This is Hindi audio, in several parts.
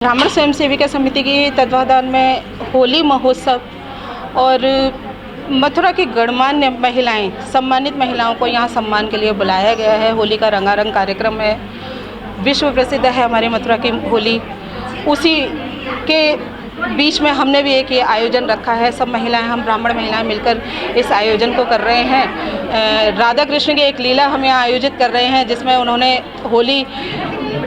ब्राह्मण स्वयं सेविका समिति की तत्वावधान में होली महोत्सव और मथुरा की गणमान्य महिलाएं, सम्मानित महिलाओं को यहाँ सम्मान के लिए बुलाया गया है। होली का रंगारंग कार्यक्रम है, विश्व प्रसिद्ध है हमारी मथुरा की होली। उसी के बीच में हमने भी एक ये आयोजन रखा है। सब महिलाएं, हम ब्राह्मण महिलाएं मिलकर इस आयोजन को कर रहे हैं। राधा कृष्ण की एक लीला हम यहाँ आयोजित कर रहे हैं, जिसमें उन्होंने होली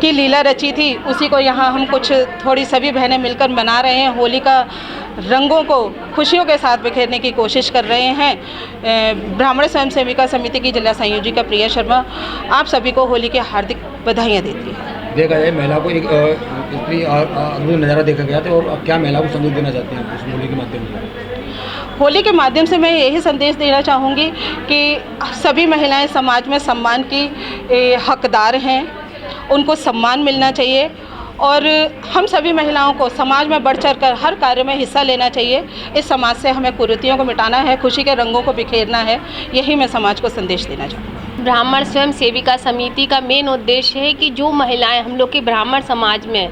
की लीला रची थी। उसी को यहाँ हम कुछ थोड़ी सभी बहनें मिलकर मना रहे हैं। होली का रंगों को खुशियों के साथ बिखेरने की कोशिश कर रहे हैं। ब्राह्मण स्वयं सेविका समिति की जिला संयोजिका प्रिया शर्मा आप सभी को होली की हार्दिक बधाइयाँ देती है। देखा जाए महिला को एक नज़ारा देखा गया था, और क्या महिला को संदेश देना चाहते हैं इस होली के माध्यम से? होली के माध्यम से मैं यही संदेश देना चाहूँगी कि सभी महिलाएं समाज में सम्मान की हकदार हैं, उनको सम्मान मिलना चाहिए और हम सभी महिलाओं को समाज में बढ़ चढ़ कर हर कार्य में हिस्सा लेना चाहिए। इस समाज से हमें कुरीतियों को मिटाना है, खुशी के रंगों को बिखेरना है। यही मैं समाज को संदेश देना चाहूँगी। ब्राह्मण स्वयं सेविका समिति का मेन उद्देश्य है कि जो महिलाएं हम लोग के ब्राह्मण समाज में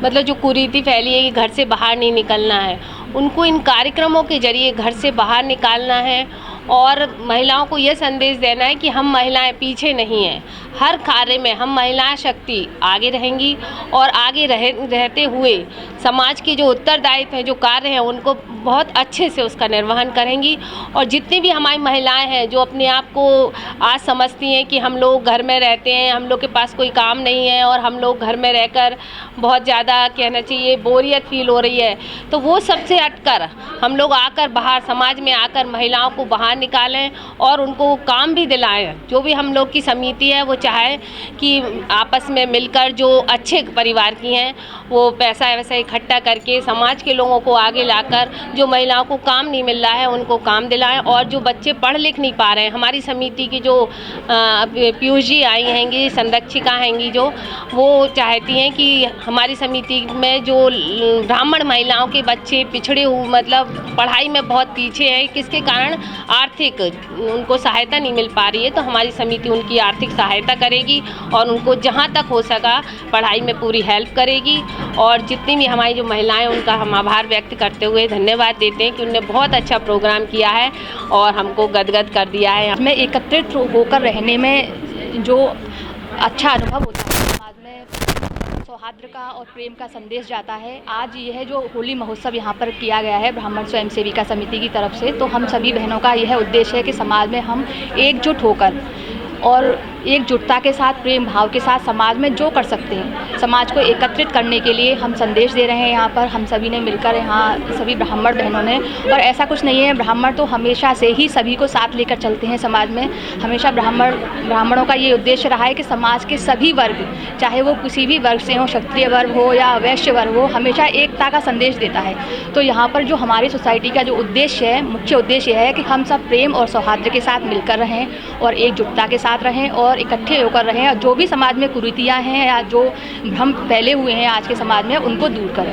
मतलब जो कुरीति फैली है कि घर से बाहर नहीं निकलना है, उनको इन कार्यक्रमों के जरिए घर से बाहर निकालना है और महिलाओं को ये संदेश देना है कि हम महिलाएं पीछे नहीं हैं। हर कार्य में हम महिला शक्ति आगे रहेंगी और आगे रहते हुए समाज के जो उत्तरदायित्व हैं, जो कार्य हैं, उनको बहुत अच्छे से उसका निर्वहन करेंगी। और जितनी भी हमारी महिलाएं हैं जो अपने आप को आज समझती हैं कि हम लोग घर में रहते हैं, हम लोग के पास कोई काम नहीं है और हम लोग घर में रहकर बहुत ज़्यादा कहना चाहिए बोरियत फील हो रही है, तो वो सबसे हटकर हम लोग आकर बाहर समाज में आकर महिलाओं को बाहर निकालें और उनको काम भी दिलाएं। जो भी हम लोग की समिति है वो चाहे कि आपस में मिलकर जो अच्छे परिवार की हैं वो पैसा वैसा इकट्ठा करके समाज के लोगों को आगे लाकर जो महिलाओं को काम नहीं मिल रहा है उनको काम दिलाएं। और जो बच्चे पढ़ लिख नहीं पा रहे हैं, हमारी समिति की जो पीयूष जी आई हैंगी, संरक्षिका हैंगी, जो वो चाहती हैं कि हमारी समिति में जो ब्राह्मण महिलाओं के बच्चे पिछड़े हुए मतलब पढ़ाई में बहुत पीछे हैं, किसके कारण आर्थिक उनको सहायता नहीं मिल पा रही है, तो हमारी समिति उनकी आर्थिक सहायता करेगी और उनको जहाँ तक हो सका पढ़ाई में पूरी हेल्प करेगी। और जितनी भी हमारी जो महिलाएं, उनका हम आभार व्यक्त करते हुए धन्यवाद देते हैं कि उन्होंने बहुत अच्छा प्रोग्राम किया है और हमको गदगद कर दिया है। में एकत्रित होकर रहने में जो अच्छा अनुभव होता है, समाज में सौहार्द का और प्रेम का संदेश जाता है। आज यह जो होली महोत्सव यहाँ पर किया गया है ब्राह्मण स्वयं सेविका समिति की तरफ से, तो हम सभी बहनों का यह उद्देश्य है कि समाज में हम एकजुट होकर और एकजुटता के साथ, प्रेम भाव के साथ समाज में जो कर सकते हैं, समाज को एकत्रित करने के लिए हम संदेश दे रहे हैं। यहाँ पर हम सभी ने मिलकर, यहाँ सभी ब्राह्मण बहनों ने, और ऐसा कुछ नहीं है, ब्राह्मण तो हमेशा से ही सभी को साथ लेकर चलते हैं समाज में। हमेशा ब्राह्मणों का ये उद्देश्य रहा है कि समाज के सभी वर्ग, चाहे वो किसी भी वर्ग से हो, क्षत्रिय वर्ग हो या वैश्य वर्ग हो, हमेशा एकता का संदेश देता है। तो यहाँ पर जो हमारी सोसाइटी का जो उद्देश्य है, मुख्य उद्देश्य है कि हम सब प्रेम और सौहार्द के साथ मिलकर रहें और एकजुटता के साथ रहें और इकट्ठे होकर रहें, और जो भी समाज में कुरीतियाँ हैं या जो भ्रम फैले हुए हैं आज के समाज में, उनको दूर करें।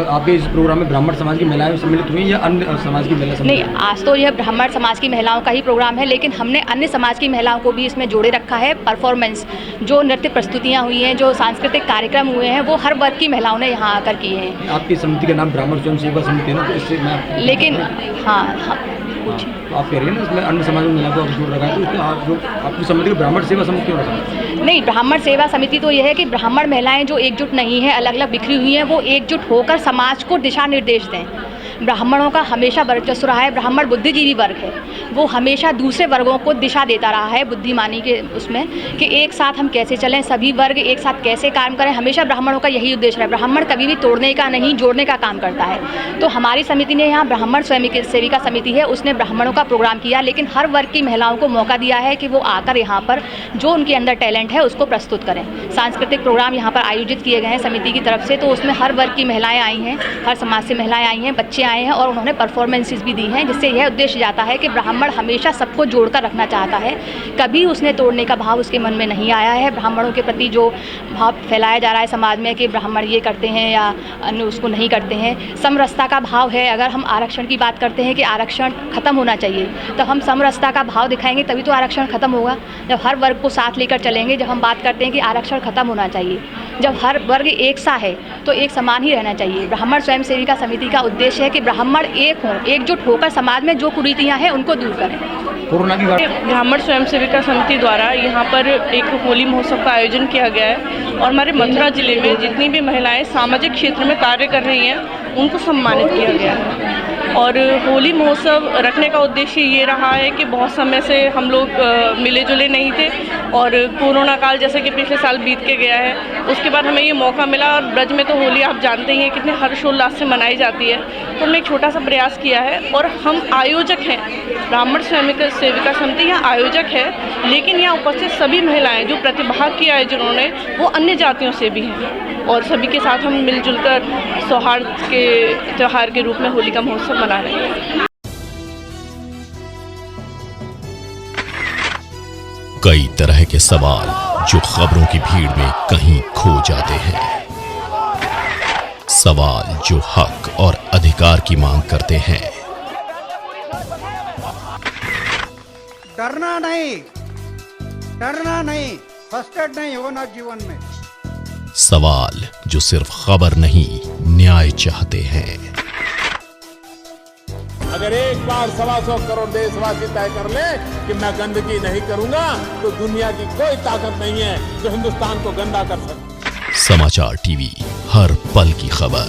आपके इस प्रोग्राम में ब्राह्मण समाज की महिलाएं सम्मिलित हुई या अन्य समाज की महिला? नहीं, आज तो यह ब्राह्मण समाज की महिलाओं का ही प्रोग्राम है, लेकिन हमने अन्य समाज की महिलाओं को भी इसमें जोड़े रखा है। परफॉर्मेंस, जो नृत्य प्रस्तुतियाँ हुई हैं, जो सांस्कृतिक कार्यक्रम हुए हैं, वो हर वर्ग की महिलाओं ने यहाँ आकर किए हैं। आपकी समिति का नाम ब्राह्मण स्वयं सेविका समिति है ना, तो इससे मैं लेकिन हाँ तो आप कह रही हैं ना इसमें अन्य समाज में महिलाओं को जोड़ रखा है, तो इसमें आप जो आपकी समिति को ब्राह्मण सेवा समिति क्यों रखा है? नहीं, ब्राह्मण सेवा समिति तो यह है कि ब्राह्मण महिलाएं जो एकजुट नहीं है, अलग अलग बिखरी हुई हैं, वो एकजुट होकर समाज को दिशा निर्देश दें। ब्राह्मणों का हमेशा वर्चस्व रहा है, ब्राह्मण बुद्धिजीवी वर्ग है, वो हमेशा दूसरे वर्गों को दिशा देता रहा है बुद्धिमानी के उसमें, कि एक साथ हम कैसे चलें, सभी वर्ग एक साथ कैसे काम करें। हमेशा ब्राह्मणों का यही उद्देश्य है। ब्राह्मण कभी भी तोड़ने का नहीं, जोड़ने का काम करता है। तो हमारी समिति ने यहाँ ब्राह्मण स्वयं सेविका समिति है, उसने ब्राह्मणों का प्रोग्राम किया, लेकिन हर वर्ग की महिलाओं को मौका दिया है कि वो आकर यहाँ पर जो उनके अंदर टैलेंट है उसको प्रस्तुत करें। सांस्कृतिक प्रोग्राम यहाँ पर आयोजित किए गए हैं समिति की तरफ से, तो उसमें हर वर्ग की महिलाएँ आई हैं, हर समाज से महिलाएँ आई हैं, बच्चे आए हैं और उन्होंने परफॉर्मेंसेस भी दी हैं, जिससे यह उद्देश्य जाता है कि ब्राह्मण हमेशा सबको जोड़कर रखना चाहता है। कभी उसने तोड़ने का भाव उसके मन में नहीं आया है। ब्राह्मणों के प्रति जो भाव फैलाया जा रहा है समाज में कि ब्राह्मण ये करते हैं या अन्य उसको नहीं करते हैं, समरसता का भाव है। अगर हम आरक्षण की बात करते हैं कि आरक्षण ख़त्म होना चाहिए, तो हम समरसता का भाव दिखाएंगे तभी तो आरक्षण ख़त्म होगा। जब हर वर्ग को साथ लेकर चलेंगे, जब हम बात करते हैं कि आरक्षण ख़त्म होना चाहिए, जब हर वर्ग एक सा है तो एक समान ही रहना चाहिए। ब्राह्मण स्वयं सेविका समिति का उद्देश्य है कि ब्राह्मण एक हों, एकजुट होकर समाज में जो कुरीतियाँ हैं उनको दूर करें। कोरोना की बात ब्राह्मण स्वयं सेविका समिति द्वारा यहाँ पर एक होली महोत्सव का आयोजन किया गया है और हमारे मथुरा जिले में जितनी भी महिलाएं सामाजिक क्षेत्र में कार्य कर रही हैं उनको सम्मानित किया गया है। और होली महोत्सव रखने का उद्देश्य ये रहा है कि बहुत समय से हम लोग मिले जुले नहीं थे और कोरोना काल जैसे कि पिछले साल बीत के गया है, उसके बाद हमें ये मौका मिला। और ब्रज में तो होली आप जानते ही हैं कितने हर्षोल्लास से मनाई जाती है, तो हमने एक छोटा सा प्रयास किया है और हम आयोजक हैं। ब्राह्मण स्वयं सेविका समिति यहाँ आयोजक है, लेकिन यहाँ उपस्थित सभी महिलाएं जो प्रतिभाग किया है जिन्होंने, वो अन्य जातियों से भी हैं और सभी के साथ हम मिलजुल कर सौहार्द के त्यौहार के रूप में होली का महोत्सव मना रहे हैं। कई तरह के सवाल जो खबरों की भीड़ में कहीं खो जाते हैं, सवाल जो हक और अधिकार की मांग करते हैं। डरना नहीं, फर्स्ट एड नहीं होना जीवन में। सवाल जो सिर्फ खबर नहीं, न्याय चाहते हैं। अगर एक बार 125 करोड़ देशवासी तय कर ले कि मैं गंदगी नहीं करूंगा, तो दुनिया की कोई ताकत नहीं है जो हिंदुस्तान को गंदा कर सके। समाचार टीवी, हर पल की खबर।